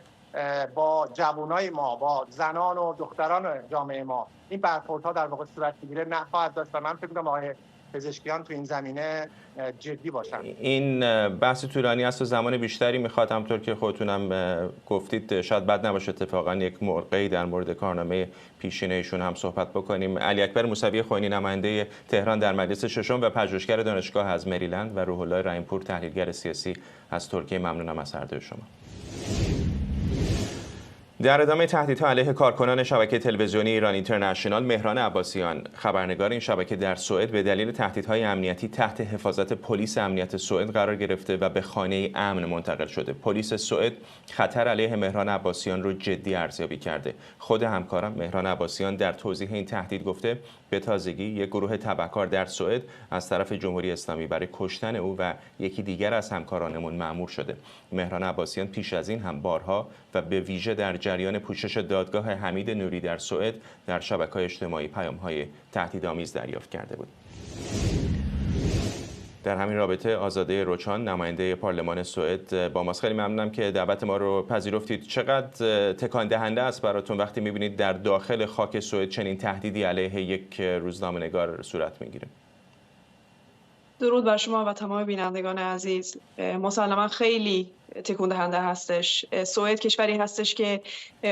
با جوانای ما، با زنان و دختران جامعه ما این برخوردها در واقع صورت بگیره نخواهد داشت. و من فکر می‌کنم آقای پزشکیان تو این زمینه جدی باشن. این بحث طولانی است و زمان بیشتری میخواد، همونطور که خودتونم گفتید شاید بد نباشه اتفاقا یک موقعی در مورد کارنامه پیشین ایشون هم صحبت بکنیم. علی اکبر موسوی خوئینی نماینده تهران در مجلس ششم و پژوهشگر دانشگاه از مریلند و روح الله رحیم‌پور تحلیلگر سیاسی از ترکیه، ممنونم از هر دوی شما. در ادامه تهدیدها علیه کارکنان شبکه تلویزیونی ایران اینترنشنال، مهران عباسیان خبرنگار این شبکه در سوئد به دلیل تهدیدهای امنیتی تحت حفاظت پلیس امنیت سوئد قرار گرفته و به خانه امن منتقل شده. پلیس سوئد خطر علیه مهران عباسیان رو جدی ارزیابی کرده. خود همکارم مهران عباسیان در توضیح این تهدید گفته به تازگی یک گروه تبهکار در سوئد از طرف جمهوری اسلامی برای کشتن او و یکی دیگر از همکارانمون مأمور شده. مهران عباسیان پیش از این هم بارها و به ویژه در جریان پوشش دادگاه حمید نوری در سوئد در شبکه‌های اجتماعی پیام‌های تهدیدآمیز دریافت کرده بود. در همین رابطه آزاده روچان نماینده پارلمان سوئد با ماست. خیلی ممنونم که دعوت ما رو پذیرفتید. چقدر تکان دهنده است براتون وقتی می‌بینید در داخل خاک سوئد چنین تهدیدی علیه یک روزنامه‌نگار صورت می‌گیره؟ درود بر شما و تمام بینندگان عزیز. مسلما خیلی تکون دهنده هستش. سوئد کشوری هستش که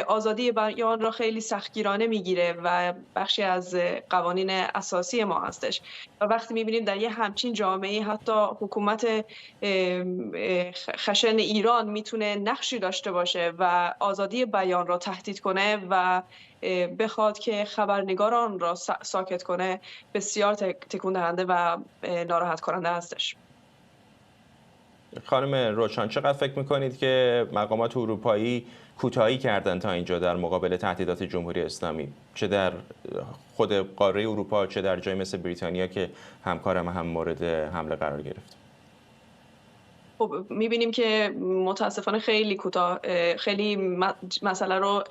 آزادی بیان را خیلی سختگیرانه میگیره و بخشی از قوانین اساسی ما هستش و وقتی میبینیم در یه همچین جامعه حتی حکومت خشن ایران میتونه نقشی داشته باشه و آزادی بیان را تهدید کنه و بخواد که خبرنگاران را ساکت کنه، بسیار تکون دهنده و ناراحت کننده هستش. خانم روشان، چقدر فکر میکنید که مقامات اروپایی کوتاهی کردن تا اینجا در مقابل تهدیدات جمهوری اسلامی، چه در خود قاره اروپا چه در جای مثل بریتانیا که همکارم هم مورد حمله قرار گرفت؟ خب میبینیم که متاسفانه خیلی کوتاه، خیلی مسئله رو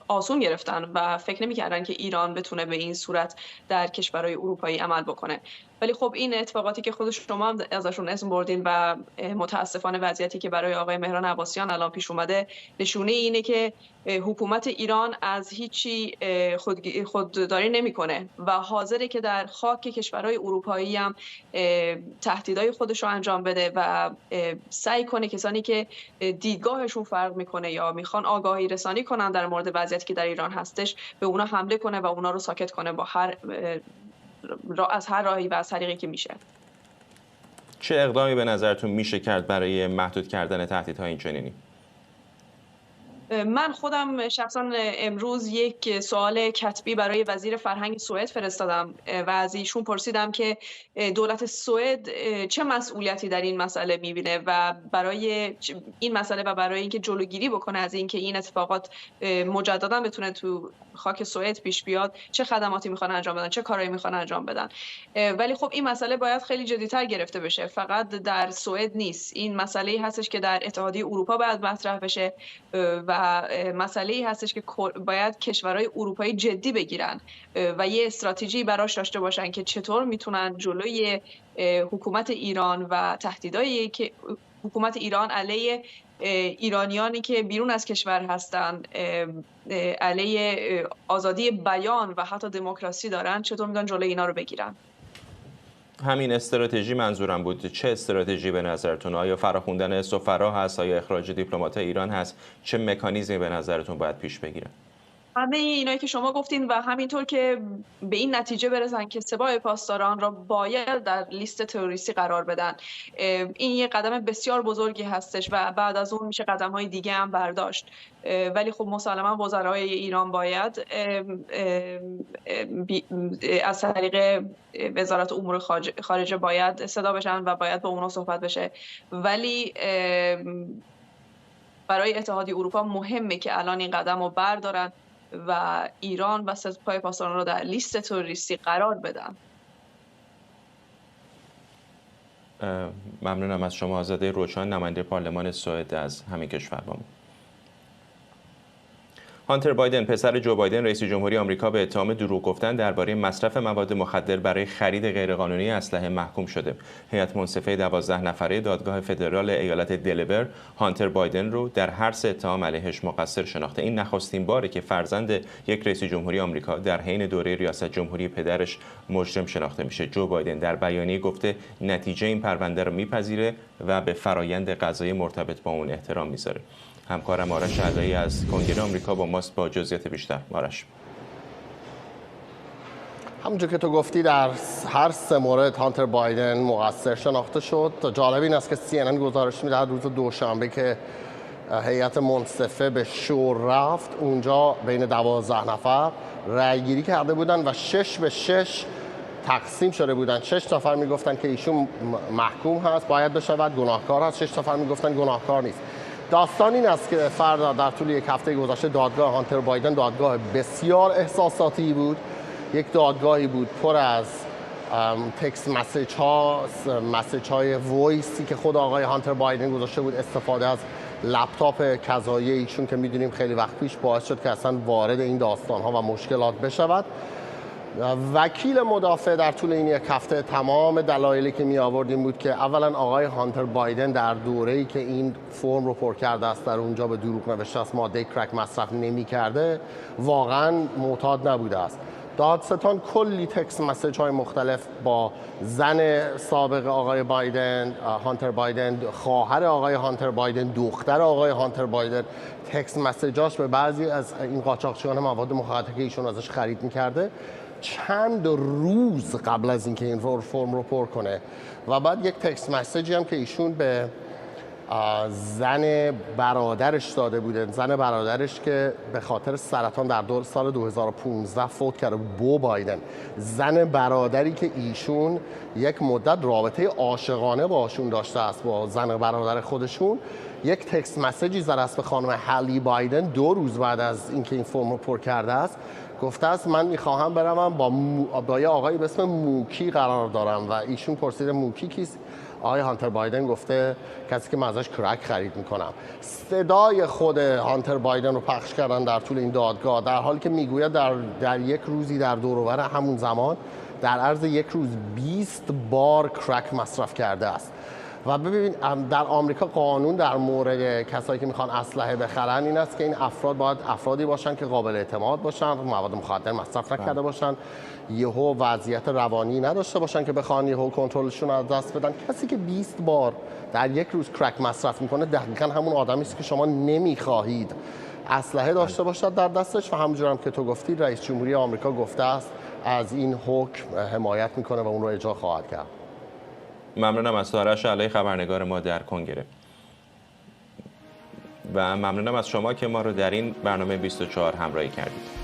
آسون گرفتن و فکر نمی‌کردن که ایران بتونه به این صورت در کشورهای اروپایی عمل بکنه. ولی خب این اتفاقاتی که خود شما هم ازشون اسم بردین و متاسفانه وضعیتی که برای آقای مهران عباسیان الان پیش اومده نشونه اینه که حکومت ایران از هیچی خودداری نمیکنه و حاضره که در خاک کشورهای اروپایی هم تهدیدهای خودش رو انجام بده و سعی کنه کسانی که دیدگاهشون فرق میکنه یا میخوان آگاهی رسانی کنن در مورد وضعیتی که در ایران هستش به اونا حمله کنه و اونا رو ساکت کنه با از هر راهی و از طریقی که میشه. چه اقدامی به نظرتون میشه کرد برای محدود کردن تهدیدهای اینچنینی؟ من خودم شخصا امروز یک سوال کتبی برای وزیر فرهنگ سوئد فرستادم و از ایشون پرسیدم که دولت سوئد چه مسئولیتی در این مسئله میبینه و برای این مسئله و برای اینکه جلوگیری بکنه از اینکه این اتفاقات مجددا بتونه تو خاک سوئد پیش بیاد چه خدماتی میخوان انجام بدن، چه کارهایی میخوان انجام بدن. ولی خب این مسئله باید خیلی جدی‌تر گرفته بشه، فقط در سوئد نیست. این مسئله‌ای هستش که در اتحادیه اروپا باید مطرح بشه و مسئله‌ای هستش که باید کشورهای اروپایی جدی بگیرن و یه استراتژی براش داشته باشن که چطور میتونن جلوی حکومت ایران و تهدیدایی که حکومت ایران علیه ایرانیانی که بیرون از کشور هستند، علیه آزادی بیان و حتی دموکراسی دارن، چطور میتونن جلوی اینا رو بگیرن. همین استراتژی منظورم بود. چه استراتژی به نظرتون؟ آیا فراخوندن سفرا هست؟ آیا اخراج دیپلمات ایران هست؟ چه مکانیزمی به نظرتون باید پیش بگیرن؟ همه اینایی که شما گفتین و همینطور که به این نتیجه برسن که سپاه پاسداران را باید در لیست تروریستی قرار بدن. این یه قدم بسیار بزرگی هستش و بعد از اون میشه قدم‌های دیگه هم برداشت. ولی خب مسلماً وزرای ایران باید از طریق وزارت امور خارجه باید صدا بشن و باید با اونا صحبت بشه. ولی برای اتحادیه اروپا مهمه که الان این قدم رو بردارن و ایران و سپاه پاسداران رو در لیست تروریستی قرار بدن. ممنونم از شما آزاده روچان، نماینده پارلمان سوئد از همین کشور با ما. هانتر بایدن، پسر جو بایدن رئیس جمهوری آمریکا، به اتهام دروغ گفتن درباره مصرف مواد مخدر برای خرید غیرقانونی اسلحه محکوم شده. هیئت منصفه 12 نفره دادگاه فدرال ایالت دلور هانتر بایدن رو در هر سه اتهام علیهش مقصر شناخته. این نخستین باره که فرزند یک رئیس جمهوری آمریکا در حین دوره ریاست جمهوری پدرش مجرم شناخته میشه. جو بایدن در بیانیه گفته نتیجه این پرونده رو میپذیره و به فرایند قضایی مرتبط با اون احترام میذاره. همکارم آرش علایی از کنگره آمریکا با ماست با جزئیات بیشتر. آرش. همونجور که تو گفتی در هر سه مورد هانتر بایدن مقصر شناخته شد. جالب این است که CNN گزارش می‌دهد روز دوشنبه که هیئت منصفه به شور رفت، اونجا بین 12 نفر رأی گیری کرده بودن و 6 به 6 تقسیم شده بودن. 6 نفر میگفتن که ایشون محکوم هست، باید بشود، گناهکار هست. 6 نفر میگفتن گناهکار نیست. داستان این است که فردا در طول یک هفته گذشته دادگاه هانتر بایدن دادگاه بسیار احساساتی بود. یک دادگاهی بود پر از تکست مسیج های وایسی که خود آقای هانتر بایدن گذاشته بود، استفاده از لپتاپ کذایی ایشون که میدونیم خیلی وقت پیش باعث شد که اصلا وارد این داستان ها و مشکلات بشود. وکیل مدافع در طول این یک هفته تمام دلایلی که می آوردیم بود که اولا آقای هانتر بایدن در دوره‌ای که این فرم رو پر کرده است در اونجا به دروغ نوشته است، ماده کرک مصرف نمی کرده، واقعا معتاد نبوده است. دادستان کلی تکست مسیج های مختلف با زن سابق آقای بایدن، هانتر بایدن، خواهر آقای هانتر بایدن، دختر آقای هانتر بایدن، تکست مسیجاش به بعضی از این قاچاقچیان مواد مخدر که ایشون ازش خرید می‌کرده چند روز قبل از اینکه این فرم رو پر کنه. و بعد یک تکست مسیجی هم که ایشون به زن برادرش داده بوده، زن برادرش که به خاطر سرطان در سال 2015 فوت کرده، بو بایدن، زن برادری که ایشون یک مدت رابطه عاشقانه باشون داشته است با زن برادر خودشون، یک تکست مسیجی زده است به خانم هالی بایدن 2 روز بعد از اینکه این فرم رو پر کرده است. گفته است من میخواهم بروم با یه آقایی به اسم موکی قرار دارم و ایشون پرسیده موکی کیست؟ آقای هانتر بایدن گفته کسی که من ازش کرک خرید میکنم. صدای خود هانتر بایدن رو پخش کردن در طول این دادگاه، در حالی که میگوید در یک روزی در دور و بر همون زمان در عرض یک روز 20 بار کرک مصرف کرده است. و ببین در آمریکا قانون در مورد کسایی که میخوان اسلحه بخرن این است که این افراد باید افرادی باشن که قابل اعتماد باشن، مواد مخدر مصرف نکرده باشن، یهو وضعیت روانی نداشته باشن که بخوان یهو کنترلشون رو از دست بدن. کسی که 20 بار در یک روز کرک مصرف میکنه دقیقاً همون آدمی است که شما نمیخواهید اسلحه داشته باشد در دستش. و همونجور هم که تو گفتی رئیس جمهوری آمریکا گفته است از این حکم حمایت میکنه و اون رو اجرا خواهد کرد. ممنونم از آرش علایی، خبرنگار ما در کنگره. و ممنونم از شما که ما رو در این برنامه 24 همراهی کردید.